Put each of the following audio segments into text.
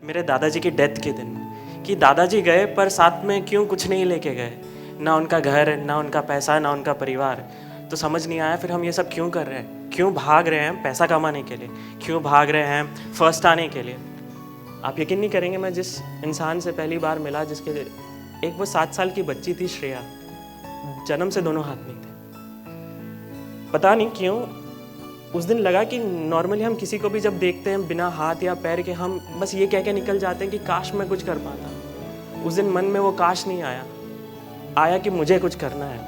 मेरे दादाजी की डेथ के दिन कि दादाजी गए पर साथ में क्यों कुछ नहीं लेके गए, ना उनका घर, ना उनका पैसा, ना उनका परिवार। तो समझ नहीं आया फिर हम ये सब क्यों कर रहे हैं, क्यों भाग रहे हैं पैसा कमाने के लिए, क्यों भाग रहे हैं फर्स्ट आने के लिए। आप यकीन नहीं करेंगे, मैं जिस इंसान से पहली बार मिला, जिसके एक वो 7 साल की बच्ची थी श्रेया, जन्म से दोनों हाथ नहीं थे। पता नहीं क्यों उस दिन लगा कि नॉर्मली हम किसी को भी जब देखते हैं बिना हाथ या पैर के, हम बस ये कह के निकल जाते हैं कि काश मैं कुछ कर पाता। उस दिन मन में वो काश नहीं आया कि मुझे कुछ करना है।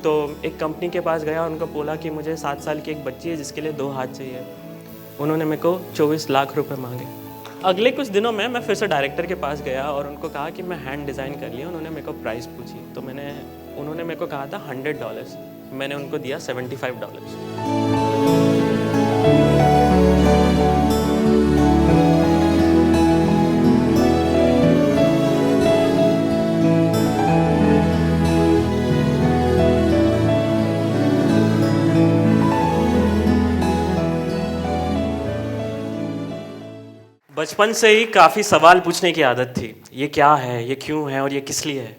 तो एक कंपनी के पास गया, उनको बोला कि मुझे 7 साल की एक बच्ची है जिसके लिए 2 हाथ चाहिए। उन्होंने मेरे को 24 लाख रुपए मांगे। अगले कुछ दिनों में मैं फिर से डायरेक्टर के पास गया और उनको कहा कि मैं हैंड डिज़ाइन कर लिया। उन्होंने मेरे को प्राइस पूछी, तो उन्होंने मेरे को कहा था $100, मैंने उनको दिया $75। बचपन से ही काफ़ी सवाल पूछने की आदत थी। ये क्या है, ये क्यों है और ये किस लिए है।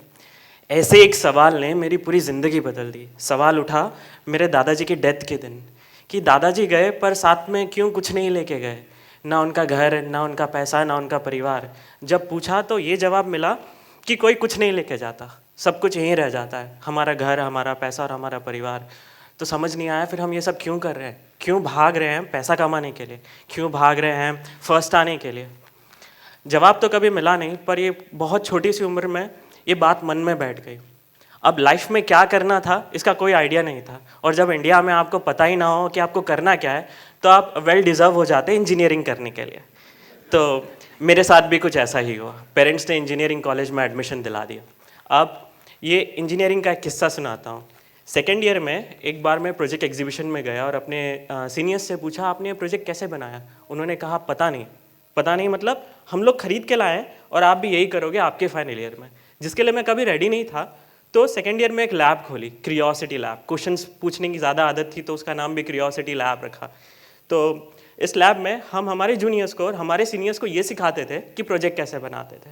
ऐसे एक सवाल ने मेरी पूरी ज़िंदगी बदल दी। सवाल उठा मेरे दादाजी की डेथ के दिन कि दादाजी गए पर साथ में क्यों कुछ नहीं लेके गए, ना उनका घर, ना उनका पैसा, ना उनका परिवार। जब पूछा तो ये जवाब मिला कि कोई कुछ नहीं लेके जाता, सब कुछ यहीं रह जाता है, हमारा घर, हमारा पैसा और हमारा परिवार। तो समझ नहीं आया फिर हम ये सब क्यों कर रहे हैं, क्यों भाग रहे हैं पैसा कमाने के लिए, क्यों भाग रहे हैं फर्स्ट आने के लिए। जवाब तो कभी मिला नहीं, पर ये बहुत छोटी सी उम्र में ये बात मन में बैठ गई। अब लाइफ में क्या करना था इसका कोई आइडिया नहीं था, और जब इंडिया में आपको पता ही ना हो कि आपको करना क्या है, तो आप वेल डिज़र्व हो जाते इंजीनियरिंग करने के लिए। तो मेरे साथ भी कुछ ऐसा ही हुआ। पेरेंट्स ने इंजीनियरिंग कॉलेज में एडमिशन दिला दिया। अब ये इंजीनियरिंग का एक किस्सा सुनाता हूँ। सेकेंड ईयर में एक बार मैं प्रोजेक्ट एग्जीबिशन में गया और अपने सीनियर्स से पूछा, आपने ये प्रोजेक्ट कैसे बनाया। उन्होंने कहा पता नहीं मतलब हम लोग खरीद के लाए और आप भी यही करोगे आपके फाइनल ईयर में, जिसके लिए मैं कभी रेडी नहीं था। तो सेकेंड ईयर में एक लैब खोली, क्रियोसिटी लैब। क्वेश्चंस पूछने की ज़्यादा आदत थी तो उसका नाम भी क्रियोसिटी लैब रखा। तो इस लैब में हम हमारे जूनियर्स को और हमारे सीनियर्स को ये सिखाते थे कि प्रोजेक्ट कैसे बनाते थे।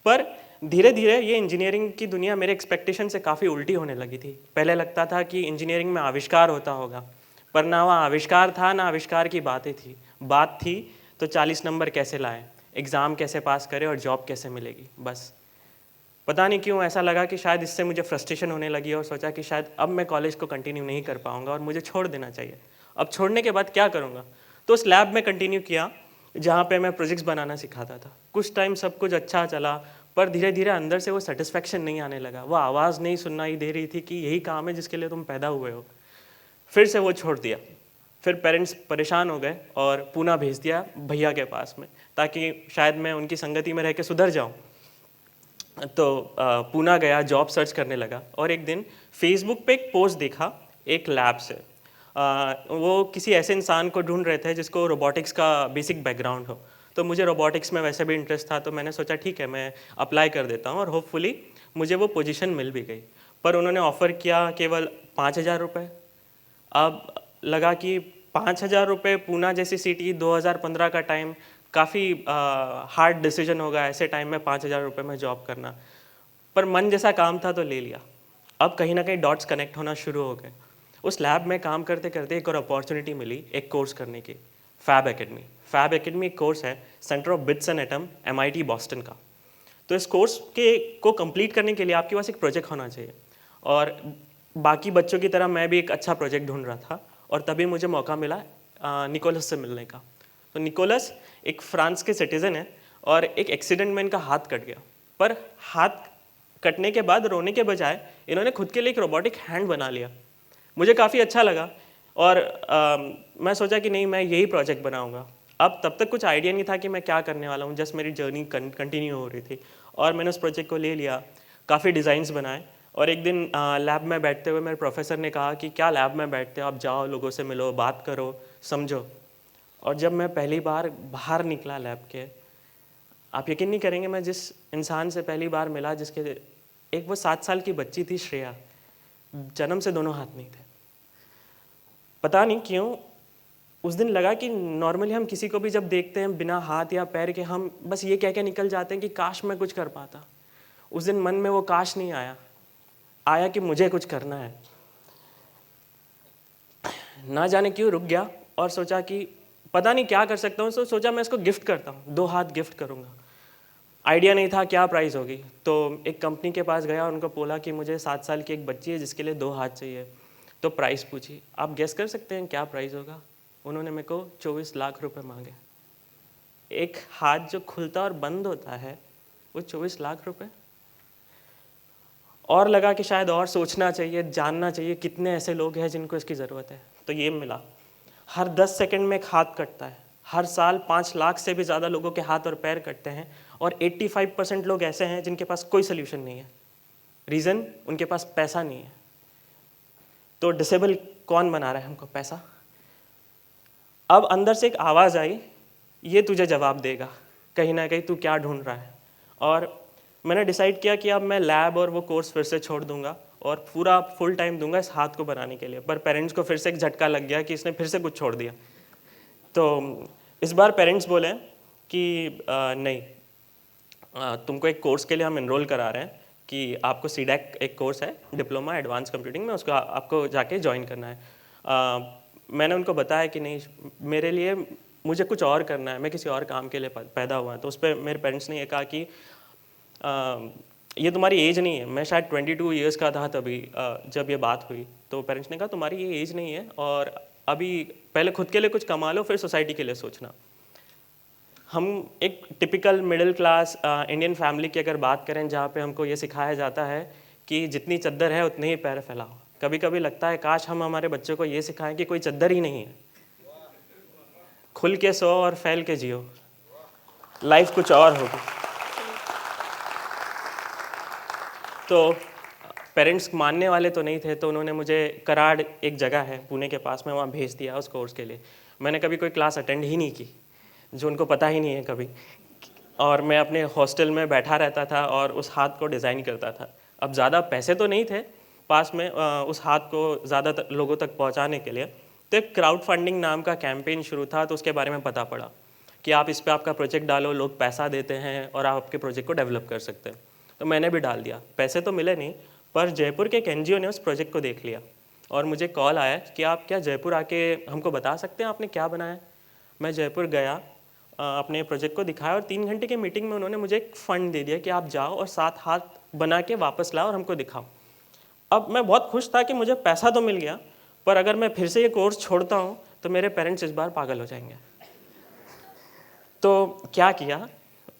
पर धीरे धीरे ये इंजीनियरिंग की दुनिया मेरे एक्सपेक्टेशन से काफ़ी उल्टी होने लगी थी। पहले लगता था कि इंजीनियरिंग में आविष्कार होता होगा, पर ना वहाँ आविष्कार था, ना आविष्कार की बातें थी। बात थी तो 40 नंबर कैसे लाएं, एग्ज़ाम कैसे पास करें और जॉब कैसे मिलेगी, बस। पता नहीं क्यों ऐसा लगा कि शायद इससे मुझे फ्रस्ट्रेशन होने लगी और सोचा कि शायद अब मैं कॉलेज को कंटिन्यू नहीं कर पाऊंगा और मुझे छोड़ देना चाहिए। अब छोड़ने के बाद क्या करूंगा। तो उस लैब में कंटिन्यू किया जहाँ पे मैं प्रोजेक्ट्स बनाना सिखाता था। कुछ टाइम सब कुछ अच्छा चला, पर धीरे धीरे अंदर से वो सेटिस्फैक्शन नहीं आने लगा। वो आवाज़ नहीं सुनना ही दे रही थी कि यही काम है जिसके लिए तुम पैदा हुए हो। फिर से वो छोड़ दिया। फिर पेरेंट्स परेशान हो गए और पूना भेज दिया भैया के पास में, ताकि शायद मैं उनकी संगति में रह के सुधर जाऊँ। तो पूना गया, जॉब सर्च करने लगा और एक दिन फेसबुक पे एक पोस्ट देखा एक लैब से। वो किसी ऐसे इंसान को ढूंढ रहे थे जिसको रोबोटिक्स का बेसिक बैकग्राउंड हो। तो मुझे रोबोटिक्स में वैसे भी इंटरेस्ट था, तो मैंने सोचा ठीक है मैं अप्लाई कर देता हूँ और होपफुली मुझे वो पोजीशन मिल भी गई। पर उन्होंने ऑफ़र किया केवल 5,000 रुपये। अब लगा कि 5,000 रुपये, पूना जैसी सिटी, 2015 का टाइम, काफ़ी हार्ड डिसीजन होगा ऐसे टाइम में 5,000 रुपये में जॉब करना। पर मन जैसा काम था तो ले लिया। अब कहीं ना कहीं डॉट्स कनेक्ट होना शुरू हो गए। उस लैब में काम करते करते एक और अपॉर्चुनिटी मिली एक कोर्स करने की, फैब एकेडमी। फैब एकेडमी एक कोर्स है, centre of bits and atom, MIT Boston का। तो इस कोर्स को कंप्लीट करने के लिए आपके पास एक प्रोजेक्ट होना चाहिए, और बाकी बच्चों की तरह मैं भी एक अच्छा प्रोजेक्ट ढूंढ रहा था। और तभी मुझे मौका मिला निकोलस से मिलने का। तो निकोलस एक फ्रांस के सिटीज़न है और एक एक्सीडेंट में इनका हाथ कट गया। पर हाथ कटने के बाद रोने के बजाय इन्होंने खुद के लिए एक रोबोटिक हैंड बना लिया। मुझे काफ़ी अच्छा लगा और मैं सोचा कि नहीं, मैं यही प्रोजेक्ट बनाऊंगा। अब तब तक कुछ आइडिया नहीं था कि मैं क्या करने वाला हूँ, जस्ट मेरी जर्नी कंटिन्यू हो रही थी। और मैंने उस प्रोजेक्ट को ले लिया, काफ़ी डिज़ाइंस बनाए। और एक दिन लैब में बैठते हुए मेरे प्रोफेसर ने कहा कि क्या लैब में बैठते हो, आप जाओ, लोगों से मिलो, बात करो, समझो। और जब मैं पहली बार बाहर निकला लैब के, आप यकीन नहीं करेंगे, मैं जिस इंसान से पहली बार मिला, जिसके एक वो 7 साल की बच्ची थी श्रेया, जन्म से दोनों हाथ नहीं थे। पता नहीं क्यों उस दिन लगा कि नॉर्मली हम किसी को भी जब देखते हैं बिना हाथ या पैर के, हम बस ये कह के निकल जाते हैं कि काश मैं कुछ कर पाता। उस दिन मन में वो काश नहीं आया, आया कि मुझे कुछ करना है। ना जाने क्यों रुक गया और सोचा कि पता नहीं क्या कर सकता हूँ, तो सोचा मैं इसको गिफ्ट करता हूँ, 2 हाथ गिफ्ट करूँगा। आइडिया नहीं था क्या प्राइस होगी, तो एक कंपनी के पास गया और उनको बोला कि मुझे 7 साल की एक बच्ची है जिसके लिए 2 हाथ चाहिए। तो प्राइस पूछी, आप गेस कर सकते हैं क्या प्राइस होगा? उन्होंने मेरे को 24 लाख रुपए मांगे। एक हाथ जो खुलता और बंद होता है वो 24 लाख रुपए। और लगा कि शायद और सोचना चाहिए, जानना चाहिए कितने ऐसे लोग हैं जिनको इसकी ज़रूरत है। तो ये मिला, हर 10 सेकंड में एक हाथ कटता है। हर साल 5 लाख से भी ज़्यादा लोगों के हाथ और पैर कटते हैं, और 85% लोग ऐसे हैं जिनके पास कोई सोल्यूशन नहीं है। रीज़न, उनके पास पैसा नहीं है। तो डिसेबल कौन बना रहा है हमको? पैसा। अब अंदर से एक आवाज़ आई, ये तुझे जवाब देगा, कहीं ना कहीं तू क्या ढूंढ रहा है। और मैंने डिसाइड किया कि अब मैं लैब और वो कोर्स फिर से छोड़ दूंगा और पूरा फुल टाइम दूंगा इस हाथ को बनाने के लिए। पर पेरेंट्स को फिर से एक झटका लग गया कि इसने फिर से कुछ छोड़ दिया। तो इस बार पेरेंट्स बोले कि नहीं, तुमको एक कोर्स के लिए हम इनरोल करा रहे हैं कि आपको सीडैक एक कोर्स है, डिप्लोमा एडवांस कंप्यूटिंग में, उसको आपको जाके ज्वाइन करना है। मैंने उनको बताया कि नहीं, मेरे लिए मुझे कुछ और करना है, मैं किसी और काम के लिए पैदा हुआ। तो उस पर मेरे पेरेंट्स ने ये कहा कि ये तुम्हारी एज नहीं है। मैं शायद 22 ईयर्स का था तभी जब ये बात हुई। तो पेरेंट्स ने कहा तुम्हारी ये एज नहीं है और अभी पहले खुद के लिए कुछ कमा लो, फिर सोसाइटी के लिए सोचना। हम एक typical middle class Indian family की अगर बात करें, जहाँ पे हमको ये सिखाया जाता है कि जितनी चद्दर है उतने ही पैर फैलाओ। कभी कभी लगता है काश हम हमारे बच्चों को ये सिखाएं कि कोई चद्दर ही नहीं है, खुल के सो और फैल के जियो, लाइफ कुछ और होगी। तो पेरेंट्स मानने वाले तो नहीं थे, तो उन्होंने मुझे कराड़, एक जगह है पुणे के पास में, वहाँ भेज दिया उस कोर्स के लिए। मैंने कभी कोई क्लास अटेंड ही नहीं की, जो उनको पता ही नहीं है कभी। और मैं अपने हॉस्टल में बैठा रहता था और उस हाथ को डिज़ाइन करता था। अब ज़्यादा पैसे तो नहीं थे पास में उस हाथ को ज़्यादा लोगों तक पहुंचाने के लिए। तो एक क्राउड फंडिंग नाम का कैंपेन शुरू था, तो उसके बारे में पता पड़ा कि आप इस पर आपका प्रोजेक्ट डालो, लोग पैसा देते हैं और आप आपके प्रोजेक्ट को डेवलप कर सकते हैं। तो मैंने भी डाल दिया। पैसे तो मिले नहीं, पर जयपुर के एक NGO ने उस प्रोजेक्ट को देख लिया और मुझे कॉल आया कि आप क्या जयपुर आके हमको बता सकते हैं आपने क्या बनाया। मैं जयपुर गया, अपने प्रोजेक्ट को दिखाया और 3 घंटे की मीटिंग में उन्होंने मुझे एक फ़ंड दे दिया कि आप जाओ और 7 हाथ बना के वापस लाओ और हमको दिखाओ। अब मैं बहुत खुश था कि मुझे पैसा तो मिल गया, पर अगर मैं फिर से ये कोर्स छोड़ता हूँ तो मेरे पेरेंट्स इस बार पागल हो जाएंगे। तो क्या किया,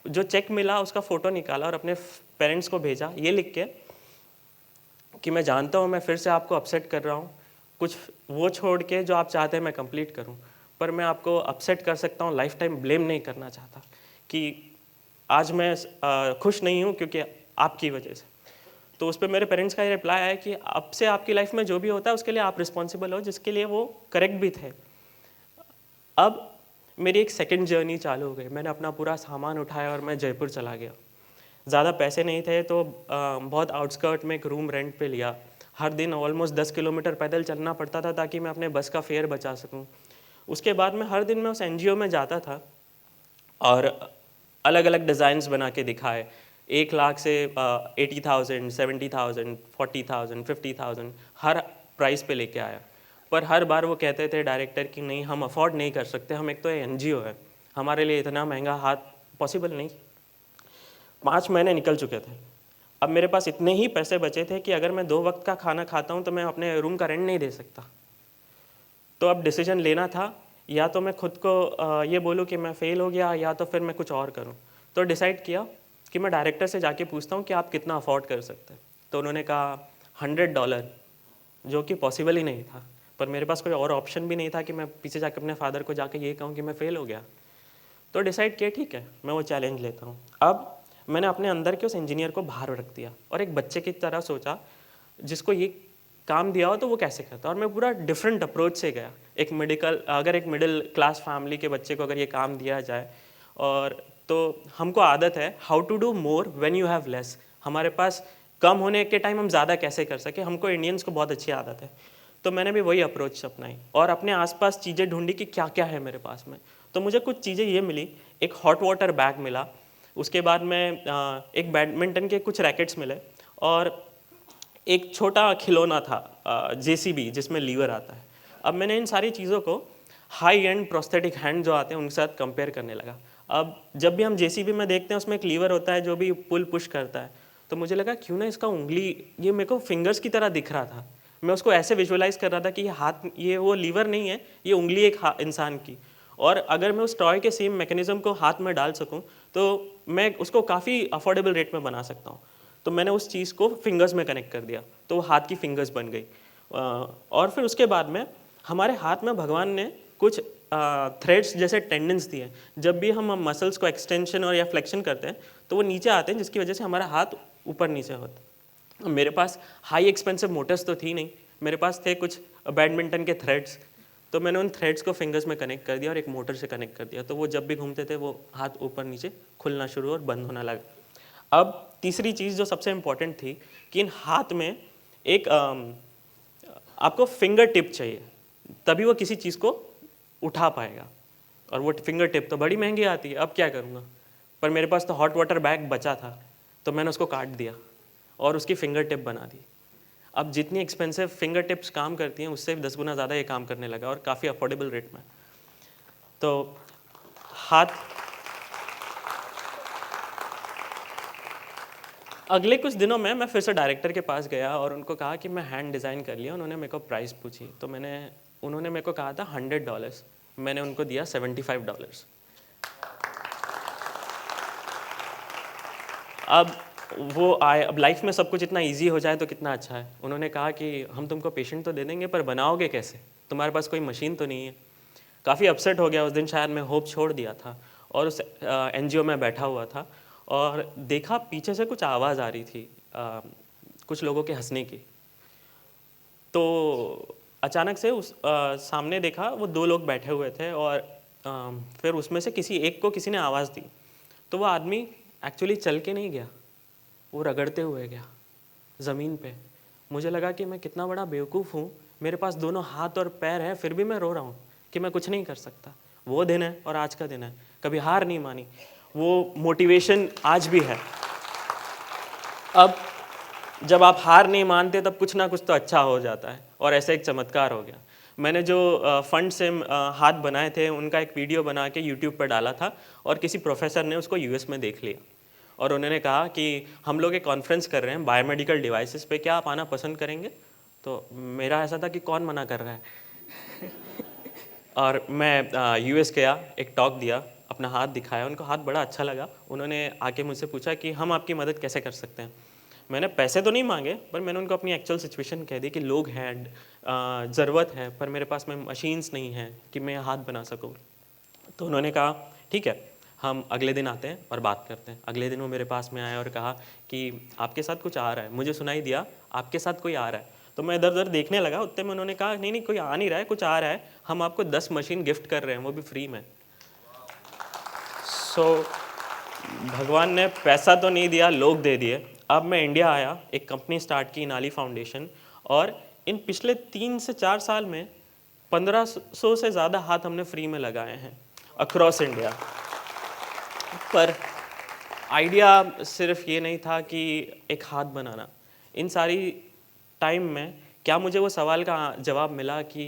जो चेक मिला उसका फ़ोटो निकाला और अपने पेरेंट्स को भेजा, ये लिख के कि मैं जानता हूँ मैं फिर से आपको अपसेट कर रहा हूँ, कुछ वो छोड़ के जो आप चाहते हैं मैं कंप्लीट करूँ, पर मैं आपको अपसेट कर सकता हूँ, लाइफ टाइम ब्लेम नहीं करना चाहता कि आज मैं खुश नहीं हूँ क्योंकि आपकी वजह से। तो उस पर मेरे पेरेंट्स का ये रिप्लाई आया कि अब से आपकी लाइफ में जो भी होता है उसके लिए आप रिस्पॉन्सिबल हो, जिसके लिए वो करेक्ट भी थे। अब मेरी एक सेकंड जर्नी चालू हो गई। मैंने अपना पूरा सामान उठाया और मैं जयपुर चला गया। ज़्यादा पैसे नहीं थे तो बहुत आउटस्कर्ट में एक रूम रेंट पे लिया। हर दिन ऑलमोस्ट 10 किलोमीटर पैदल चलना पड़ता था ताकि मैं अपने बस का फेयर बचा सकूं। उसके बाद मैं हर दिन मैं उस NGO में जाता था और अलग अलग डिज़ाइंस बना के दिखाए। 1 लाख से 80,000, 70,000, 40,000, 50,000 हर प्राइस पे लेके आया। पर हर बार वो कहते थे डायरेक्टर कि नहीं, हम अफोर्ड नहीं कर सकते, हम एक तो NGO है, हमारे लिए इतना महंगा हाथ पॉसिबल नहीं। 5 महीने निकल चुके थे। अब मेरे पास इतने ही पैसे बचे थे कि अगर मैं 2 वक्त का खाना खाता हूँ तो मैं अपने रूम का रेंट नहीं दे सकता। तो अब डिसीजन लेना था, या तो मैं खुद को ये बोलूँ कि मैं फ़ेल हो गया, या तो फिर मैं कुछ और करूँ। तो डिसाइड किया कि मैं डायरेक्टर से जाके पूछता हूँ कि आप कितना अफोर्ड कर सकते हैं। तो उन्होंने कहा $100, जो कि पॉसिबल ही नहीं था। पर मेरे पास कोई और ऑप्शन भी नहीं था कि मैं पीछे जाकर अपने फादर को जाके ये कहूँ कि मैं फ़ेल हो गया। तो डिसाइड किया ठीक है, मैं वो चैलेंज लेता हूँ। अब मैंने अपने अंदर के उस इंजीनियर को बाहर रख दिया और एक बच्चे की तरह सोचा जिसको ये काम दिया हो तो वो कैसे करता, और मैं पूरा डिफरेंट अप्रोच से गया। एक मिडिल क्लास फैमिली के बच्चे को अगर ये काम दिया जाए, और तो हमको आदत है how to do more when you have less. हमारे पास कम होने के टाइम हम ज़्यादा कैसे कर सके, हमको इंडियंस को बहुत अच्छी आदत है। तो मैंने भी वही अप्रोच अपनाई और अपने आसपास चीज़ें ढूंढी कि क्या क्या है मेरे पास में। तो मुझे कुछ चीज़ें ये मिली, एक हॉट वाटर बैग मिला, उसके बाद में एक बैडमिंटन के कुछ रैकेट्स मिले और एक छोटा खिलौना था जेसीबी जिसमें लीवर आता है। अब मैंने इन सारी चीज़ों को हाई एंड प्रोस्थेटिक हैंड जो आते हैं उनके साथ कंपेयर करने लगा। अब जब भी हम जेसीबी में देखते हैं उसमें एक लीवर होता है जो भी पुल पुश करता है, तो मुझे लगा क्यों ना इसका उंगली, ये मेरे को फिंगर्स की तरह दिख रहा था, मैं उसको ऐसे विजुअलाइज कर रहा था कि ये हाथ, ये वो लीवर नहीं है, ये उंगली एक इंसान की, और अगर मैं उस टॉय के सेम मैकेनिज्म को हाथ में डाल सकूं तो मैं उसको काफ़ी अफोर्डेबल रेट में बना सकता हूँ। तो मैंने उस चीज़ को फिंगर्स में कनेक्ट कर दिया, तो वो हाथ की फिंगर्स बन गई। और फिर उसके बाद में हमारे हाथ में भगवान ने कुछ थ्रेड्स जैसे टेंडेंस दिए हैं। जब भी हम मसल्स को एक्सटेंशन और या फ्लेक्शन करते हैं तो वो नीचे आते हैं, जिसकी वजह से हमारा हाथ ऊपर नीचे होता है। मेरे पास हाई एक्सपेंसिव मोटर्स तो थी नहीं, मेरे पास थे कुछ बैडमिंटन के थ्रेड्स, तो मैंने उन थ्रेड्स को फिंगर्स में कनेक्ट कर दिया और एक मोटर से कनेक्ट कर दिया, तो वो जब भी घूमते थे वो हाथ ऊपर नीचे खुलना शुरू और बंद होना लगा। अब तीसरी चीज़ जो सबसे इम्पॉर्टेंट थी कि इन हाथ में एक आपको फिंगर टिप चाहिए, तभी वो किसी चीज़ को उठा पाएगा, और वो फिंगर टिप तो बड़ी महंगी आती है। अब क्या करूँगा, पर मेरे पास तो हॉट वाटर बैग बचा था, तो मैंने उसको काट दिया और उसकी फिंगर टिप बना दी। अब जितनी एक्सपेंसिव फिंगर टिप्स काम करती हैं उससे 10 गुना ज़्यादा ये काम करने लगा और काफ़ी अफोर्डेबल रेट में। तो हाथ, अगले कुछ दिनों में मैं फिर से डायरेक्टर के पास गया और उनको कहा कि मैं हैंड डिज़ाइन कर लिया। उन्होंने मेरे को प्राइस पूछी, तो उन्होंने मेरे को कहा था $100, मैंने उनको दिया $75। अब वो आए, अब लाइफ में सब कुछ इतना इजी हो जाए तो कितना अच्छा है। उन्होंने कहा कि हम तुमको पेशेंट तो दे देंगे, पर बनाओगे कैसे, तुम्हारे पास कोई मशीन तो नहीं है। काफ़ी अपसेट हो गया उस दिन, शायद मैं होप छोड़ दिया था और उस एनजीओ में बैठा हुआ था और देखा पीछे से कुछ आवाज़ आ रही थी, कुछ लोगों के हंसने की। तो अचानक से उस सामने देखा वो 2 लोग बैठे हुए थे और फिर उसमें से किसी एक को किसी ने आवाज़ दी, तो वो आदमी एक्चुअली चल के नहीं गया, वो रगड़ते हुए गया ज़मीन पे। मुझे लगा कि मैं कितना बड़ा बेवकूफ़ हूँ, मेरे पास दोनों हाथ और पैर हैं, फिर भी मैं रो रहा हूँ कि मैं कुछ नहीं कर सकता। वो दिन है और आज का दिन है, कभी हार नहीं मानी, वो मोटिवेशन आज भी है। अब जब आप हार नहीं मानते तब कुछ ना कुछ तो अच्छा हो जाता है, और ऐसा एक चमत्कार हो गया। मैंने जो फंड से हाथ बनाए थे उनका एक वीडियो बना के यूट्यूब पर डाला था और किसी प्रोफेसर ने उसको यूएस में देख लिया और उन्होंने कहा कि हम लोग एक कॉन्फ्रेंस कर रहे हैं बायोमेडिकल डिवाइसेस पे, क्या आप आना पसंद करेंगे? तो मेरा ऐसा था कि कौन मना कर रहा है और मैं यूएस गया, एक टॉक दिया, अपना हाथ दिखाया, उनको हाथ बड़ा अच्छा लगा। उन्होंने आके मुझसे पूछा कि हम आपकी मदद कैसे कर सकते हैं। मैंने पैसे तो नहीं मांगे, पर मैंने उनको अपनी एक्चुअल सिचुएशन कह दी कि लोग हैं, ज़रूरत है, पर मेरे पास में मशीन्स नहीं हैं कि मैं हाथ बना सकूँ। तो उन्होंने कहा ठीक है, हम अगले दिन आते हैं और बात करते हैं। अगले दिन वो मेरे पास में आए और कहा कि आपके साथ कुछ आ रहा है। मुझे सुनाई दिया आपके साथ कोई आ रहा है, तो मैं इधर उधर देखने लगा। उतने में उन्होंने कहा नहीं नहीं, कोई आ नहीं रहा है, कुछ आ रहा है, हम आपको 10 मशीन गिफ्ट कर रहे हैं, वो भी फ्री में। सो भगवान ने पैसा तो नहीं दिया, लोग दे दिए। अब मैं इंडिया आया, एक कंपनी स्टार्ट की, नाली फाउंडेशन, और इन पिछले 3 से 4 साल में 1500 से ज़्यादा हाथ हमने फ्री में लगाए हैं अक्रॉस इंडिया। पर आइडिया सिर्फ ये नहीं था कि एक हाथ बनाना। इन सारी टाइम में क्या मुझे वो सवाल का जवाब मिला कि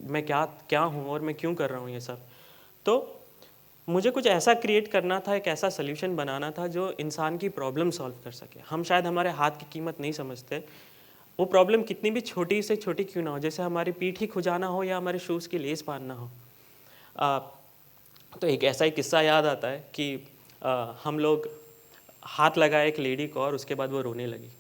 मैं क्या क्या हूँ और मैं क्यों कर रहा हूँ ये सब। तो मुझे कुछ ऐसा क्रिएट करना था, एक ऐसा सोल्यूशन बनाना था जो इंसान की प्रॉब्लम सॉल्व कर सके। हम शायद हमारे हाथ की कीमत नहीं समझते, वो प्रॉब्लम कितनी भी छोटी से छोटी क्यों ना हो, जैसे हमारी पीठ ही खुजाना हो या हमारे शूज़ की लेस बांधना हो। तो एक ऐसा ही किस्सा याद आता है कि हम लोग हाथ लगाए एक लेडी को और उसके बाद वो रोने लगी।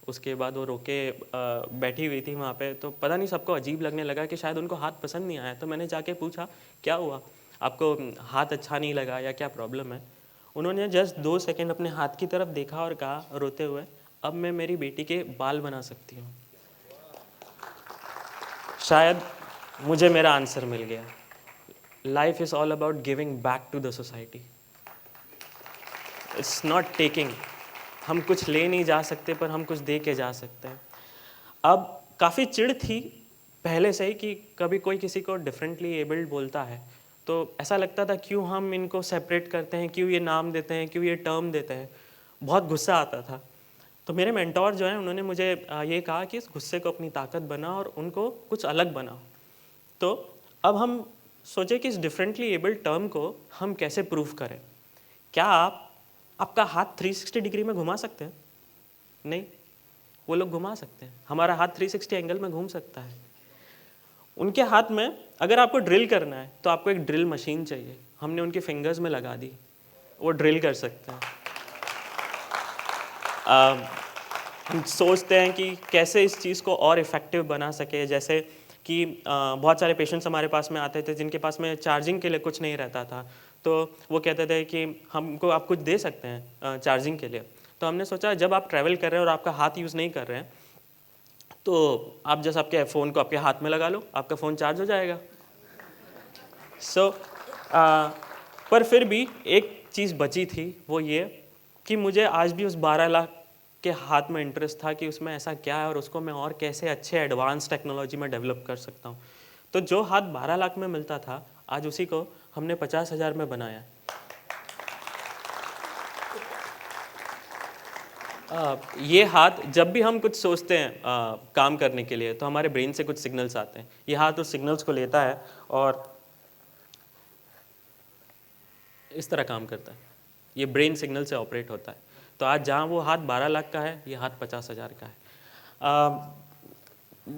उसके बाद वो रोके बैठी हुई थी वहाँ पे, तो पता नहीं सबको अजीब लगने लगा कि शायद उनको हाथ पसंद नहीं आया। तो मैंने जाके पूछा क्या हुआ, आपको हाथ अच्छा नहीं लगा या क्या प्रॉब्लम है? उन्होंने जस्ट 2 सेकंड अपने हाथ की तरफ देखा और कहा रोते हुए, अब मैं मेरी बेटी के बाल बना सकती हूँ। शायद मुझे मेरा आंसर मिल गया। Life is all about giving back to the society, it's not taking. हम कुछ ले नहीं जा सकते, पर हम कुछ दे के जा सकते हैं। अब काफ़ी चिढ़ थी पहले से ही कि कभी कोई किसी को डिफरेंटली एबल्ड बोलता है तो ऐसा लगता था क्यों हम इनको सेपरेट करते हैं, क्यों ये नाम देते हैं, क्यों ये टर्म देते हैं, बहुत गुस्सा आता था। तो मेरे मेंटोर जो हैं उन्होंने मुझे ये कहा कि इस गुस्से को अपनी ताकत बना और उनको कुछ अलग बनाओ। तो अब हम सोचे कि इस डिफरेंटली एबल्ड टर्म को हम कैसे प्रूफ करें। क्या आपका हाथ 360 डिग्री में घुमा सकते हैं? नहीं, वो लोग घुमा सकते हैं। हमारा हाथ 360 एंगल में घूम सकता है। उनके हाथ में अगर आपको ड्रिल करना है तो आपको एक ड्रिल मशीन चाहिए, हमने उनके फिंगर्स में लगा दी, वो ड्रिल कर सकते हैं। हम सोचते हैं कि कैसे इस चीज़ को और इफ़ेक्टिव बना सके, जैसे कि बहुत सारे पेशेंट्स हमारे पास में आते थे जिनके पास में चार्जिंग के लिए कुछ नहीं रहता था, तो वो कहते थे कि हमको आप कुछ दे सकते हैं चार्जिंग के लिए। तो हमने सोचा जब आप ट्रैवल कर रहे हैं और आपका हाथ यूज़ नहीं कर रहे हैं तो आप जैसे आपके फ़ोन को आपके हाथ में लगा लो, आपका फ़ोन चार्ज हो जाएगा। पर फिर भी एक चीज़ बची थी, वो ये कि मुझे आज भी उस 12 लाख के हाथ में इंटरेस्ट था कि उसमें ऐसा क्या है और उसको मैं और कैसे अच्छे एडवांस टेक्नोलॉजी में डेवलप कर सकता हूँ। तो जो हाथ 12 लाख में मिलता था, आज उसी को हमने 50,000 में बनाया। ये हाथ जब भी हम कुछ सोचते हैं काम करने के लिए तो हमारे ब्रेन से कुछ सिग्नल्स आते हैं। ये हाथ उस सिग्नल्स को लेता है और इस तरह काम करता है। ये ब्रेन सिग्नल से ऑपरेट होता है। तो आज जहाँ वो हाथ 12 लाख का है, ये हाथ 50,000 का है।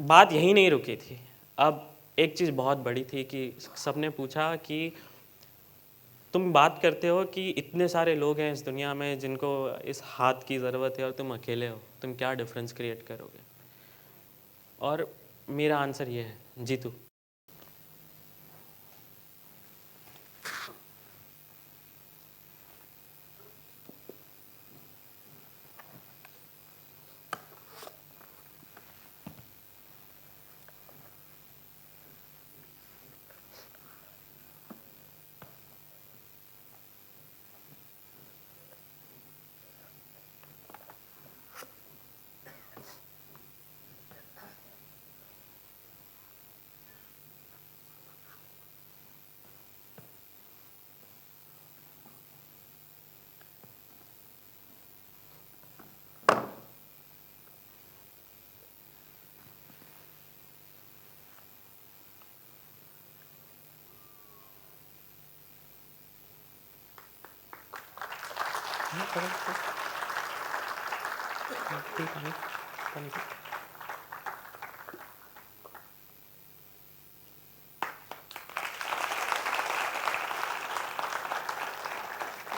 बात यहीं नहीं रुकी थी। अब एक चीज़ बहुत बड़ी थी कि सबने पूछा कि तुम बात करते हो कि इतने सारे लोग हैं इस दुनिया में जिनको इस हाथ की ज़रूरत है और तुम अकेले हो, तुम क्या डिफरेंस क्रिएट करोगे? और मेरा आंसर ये है, Jitu.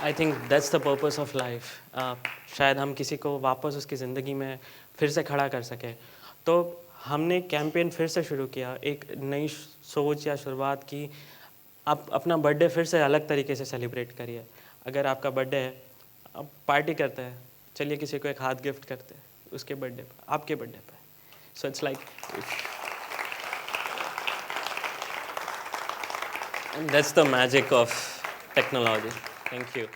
I think that's the purpose of life. शायद हम किसी को वापस उसकी ज़िंदगी में फिर से खड़ा कर सकें। तो हमने कैंपेन फिर से शुरू किया, एक नई सोच या शुरुआत की। आप अपना बर्थडे फिर से अलग तरीके से सेलिब्रेट करिए। अगर आपका बर्थडे है, आप पार्टी करते हैं, चलिए किसी को एक हाथ गिफ्ट करते हैं उसके बर्थडे पर, आपके बर्थडे पर। So it's like that's the magic of technology. Thank you.